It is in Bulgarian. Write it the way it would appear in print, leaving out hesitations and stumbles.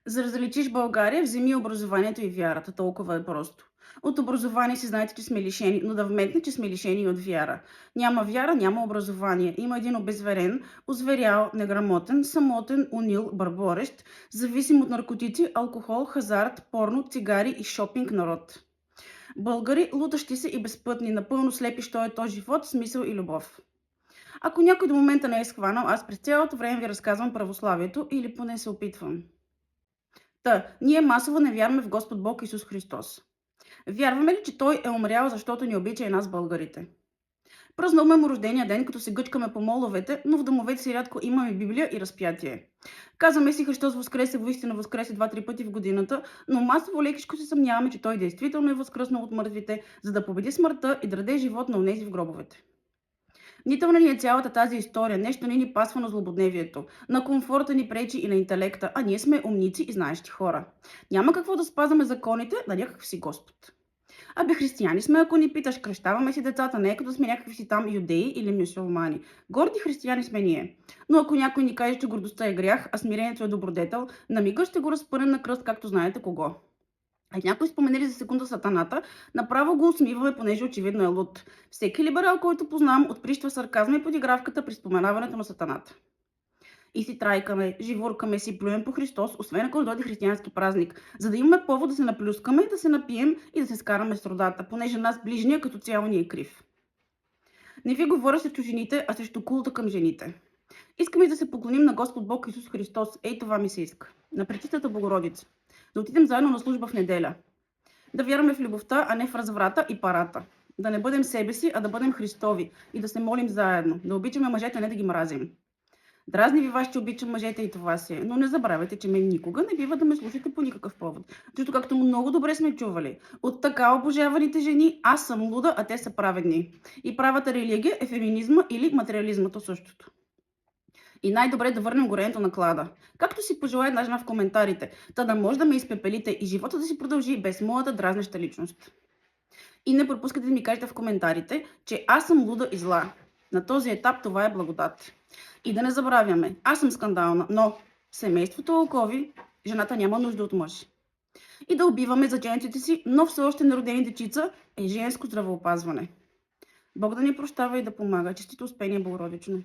За да различиш България, вземи образованието и вярата. Толкова е просто. От образование си знаете, че сме лишени, но да вметне, че сме лишени и от вяра. Няма вяра, няма образование. Има един обезверен, озверял, неграмотен, самотен, унил, бърборещ, зависим от наркотици, алкохол, хазарт, порно, цигари и шопинг народ. Българи, лутащи се и безпътни, напълно слепи, що е то живот, смисъл и любов. Ако някой до момента не е схванал, аз през цялото време ви разказвам православието или поне се опитвам. Ние масово не вярваме в Господ Бог Исус Христос. Вярваме ли, че Той е умрял, защото ни обича и нас българите? Празнуваме му рождения ден, като се гъчкаме по моловете, но в домовете си рядко имаме Библия и разпятие. Казваме си Христос възкресе, воистина възкресе 2-3 пъти в годината, но масово лекичко се съмняваме, че Той действително е възкръснал от мъртвите, за да победи смъртта и да даде живот на онези в гробовете. Нителна ни е цялата тази история, нещо ни пасва на злободневието, на комфорта ни пречи и на интелекта, а ние сме умници и знаещи хора. Няма какво да спазваме законите на някакъв си Господ. Абе, християни сме, ако ни питаш, кръщаваме си децата, не е като сме някакви си там юдеи или мюсюлмани. Горди християни сме ние. Но ако някой ни каже, че гордостта е грях, а смирението е добродетел, на мига ще го разпънем на кръст, както знаете кого. А някой споменали за секунда сатаната, направо го усмиваме, понеже очевидно е луд. Всеки либерал, който познавам, отприщва сарказма и подигравката при споменаването на сатаната. И си трайкаме, живуркаме си, плюем по Христос, освен ако дойде християнски празник, за да имаме повод да се наплюскаме, да се напием и да се скараме с родата, понеже нас ближния като цяло ни е крив. Не ви говоря срещу жените, а срещу култа към жените. Искаме да се поклоним на Господ Бог Исус Христос. Ей, това ми се иска. На Пречистата Богородица. Да отидем заедно на служба в неделя. Да вярваме в любовта, а не в разврата и парата. Да не бъдем себе си, а да бъдем Христови и да се молим заедно. Да обичаме мъжете, а не да ги мразим. Дразни ви вас, че обичам мъжете и това си е, но не забравяйте, че мен никога не бива да ме слушате по никакъв повод. Защото както много добре сме чували, от така обожаваните жени аз съм луда, а те са праведни. И правата религия е феминизма или материализмато същото. И най-добре да върнем горенето на клада. Както си пожелая една жена в коментарите, та да може да ме изпепелите и живота да си продължи без моята дразнеща личност. И не пропускайте да ми кажете в коментарите, че аз съм луда и зла. На този етап това е благодат. И да не забравяме, аз съм скандална, но семейството Локови, жената няма нужда от мъж. И да убиваме заченците си, но все още неродени дечица е женско здравеопазване. Бог да ни прощава и да помага. Честито успение, Богородично!